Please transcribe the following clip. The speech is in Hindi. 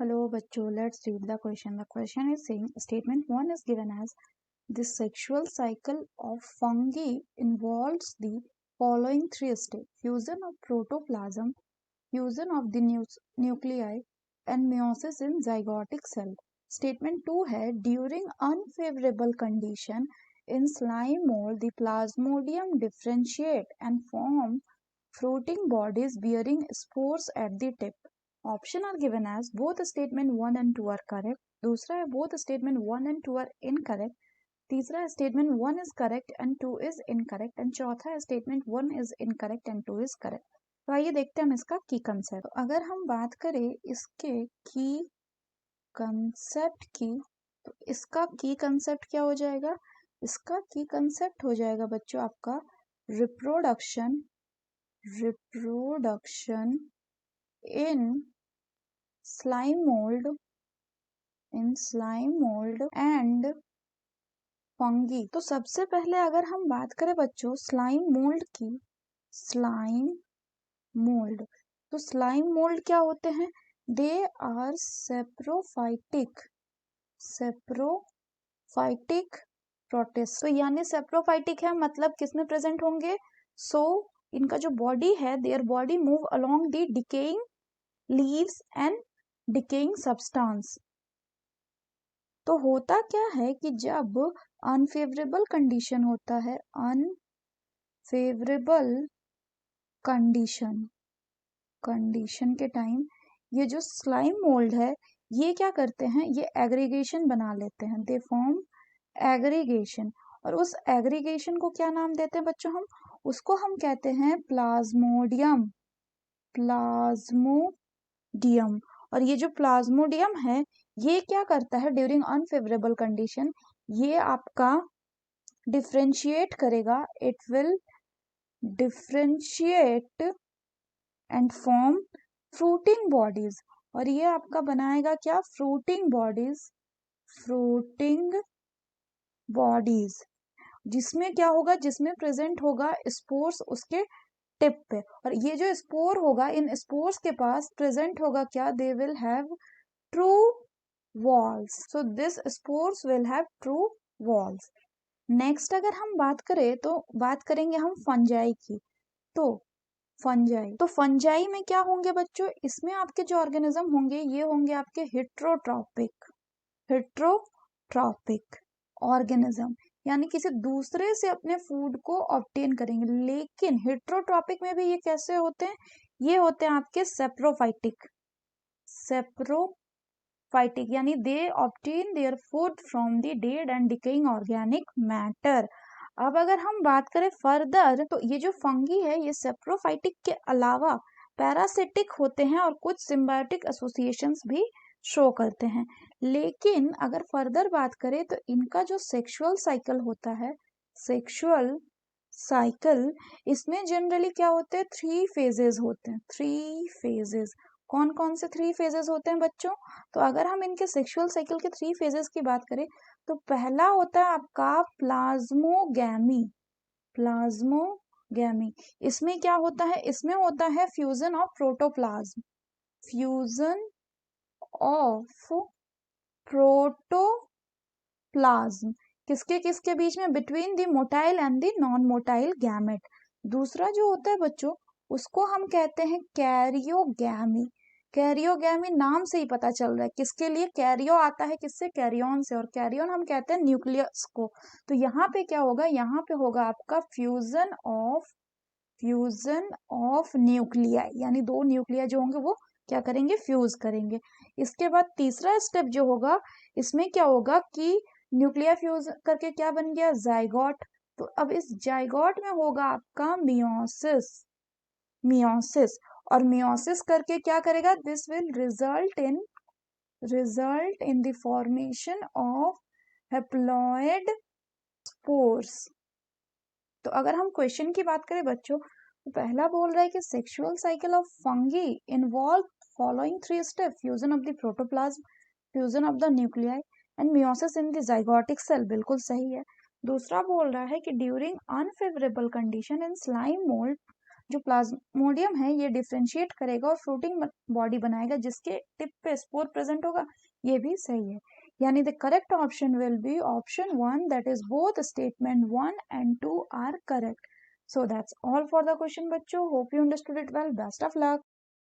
Hello, bachcho. Let's read the question. The question is saying statement 1 is given as the sexual cycle of fungi involves the following three steps: fusion of protoplasm, fusion of the nuclei, and meiosis in zygotic cell. Statement 2 है during unfavorable condition in slime mold the plasmodium differentiate and form fruiting bodies bearing spores at the tip. Option are given as both statement 1 and 2 are correct. दूसरा है both statement 1 and 2 are incorrect. तीसरा है statement 1 is correct and 2 is incorrect. and चौथा है statement 1 is incorrect and 2 is correct. तो आइए देखते हैं हम इसका की कंसेप्ट। अगर हम बात करें इसके की कंसेप्ट की, तो इसका की कंसेप्ट क्या हो जाएगा? इसका की कंसेप्ट हो जाएगा बच्चों आपका reproduction in slime mold and fungi। तो सबसे पहले अगर हम बात करें बच्चों स्लाइम मोल्ड की, स्लाइम मोल्ड, तो स्लाइम मोल्ड क्या होते हैं? They are saprophytic protist. तो यानी सेप्रोफाइटिक है मतलब किसमें प्रेजेंट होंगे? सो इनका जो बॉडी है, their body move along the decaying leaves and decaying substance. तो होता क्या है कि जब अनफेवरेबल कंडीशन होता है, अनफेवरेबल कंडीशन के टाइम ये जो स्लाइम मोल्ड है ये क्या करते हैं? ये एग्रीगेशन बना लेते हैं, दे फॉर्म एग्रीगेशन। और उस एग्रीगेशन को क्या नाम देते हैं बच्चों? हम उसको हम कहते हैं प्लाज्मोडियम। और ये जो प्लाज्मोडियम है ये क्या करता है? ड्यूरिंग अनफेवरेबल कंडीशन ये आपका डिफ्रेंशिएट करेगा, it will differentiate and form fruiting bodies. और ये आपका बनाएगा क्या? फ्रूटिंग बॉडीज जिसमें क्या होगा? जिसमें प्रेजेंट होगा स्पोर्स उसके टिप पे। और ये जो स्पोर होगा, इन स्पोर्स के पास प्रेजेंट होगा क्या? They will have true walls. So this spores will have true walls. Next अगर हम बात करें तो बात करेंगे हम फंजाई की। तो फंजाई में क्या होंगे बच्चों? इसमें आपके जो ऑर्गेनिज्म होंगे ये होंगे आपके हेट्रोट्रॉपिक ऑर्गेनिज्म, यानी किसी दूसरे से अपने फूड को ऑब्टेन करेंगे। लेकिन हेट्रोट्रॉपिक में भी ये कैसे होते हैं? ये होते हैं आपके सेप्रोफाइटिक यानी they obtain their food from the dead and decaying organic matter. अब अगर हम बात करें फर्दर तो ये जो फंगी है ये सेप्रोफाइटिक के अलावा पैरासिटिक होते हैं और कुछ सिम्बायोटिक एसोसिएशंस भी शो करते हैं। लेकिन अगर फर्दर बात करें तो इनका जो सेक्सुअल साइकिल होता है, सेक्सुअल साइकिल, इसमें जनरली क्या होते हैं? 3 फेजेस होते हैं। 3 फेजेस कौन कौन से 3 फेजेस होते हैं बच्चों? तो अगर हम इनके सेक्सुअल साइकिल के 3 फेजेस की बात करें तो पहला होता है आपका प्लाज्मोगैमी। इसमें क्या होता है? इसमें होता है फ्यूजन ऑफ प्रोटोप्लाज्म। किसके किसके बीच में? Between the motile and the non motile gamete. दूसरा जो होता है बच्चों उसको हम कहते हैं कैरियोगैमी नाम से ही पता चल रहा है किसके लिए? कैरियो आता है किससे? कैरियन से, और कैरियन हम कहते हैं न्यूक्लियस को। तो यहाँ पे क्या होगा? यहाँ पे होगा आपका फ्यूजन ऑफ न्यूक्लिया, यानी 2 न्यूक्लिया जो होंगे वो क्या करेंगे? फ्यूज करेंगे। इसके बाद तीसरा स्टेप जो होगा इसमें क्या होगा कि न्यूक्लिया फ्यूज करके क्या बन गया? जाइगोट। तो अब इस जाइगोट में होगा आपका मियोसिस। और मियोसिस करके क्या करेगा? This will result in the formation of haploid spores. तो अगर हम क्वेश्चन की बात करें बच्चों तो पहला बोल रहा है कि sexual cycle of fungi involve following 3 step: fusion of the protoplasm, fusion of the nuclei and meiosis in the zygotic cell. बिल्कुल सही है। दूसरा बोल रहा है कि during unfavourable condition in slime mould जो प्लाज्मोडियम है ये डिफ्रेंशिएट करेगा और फ्रूटिंग बॉडी बनाएगा जिसके टिप पे स्पोर प्रेजेंट होगा, ये भी सही है। यानी the correct option will be option 1, that is both statement 1 and 2 are correct. So that's all for the question बच्चों, hope you understood it well, best of luck।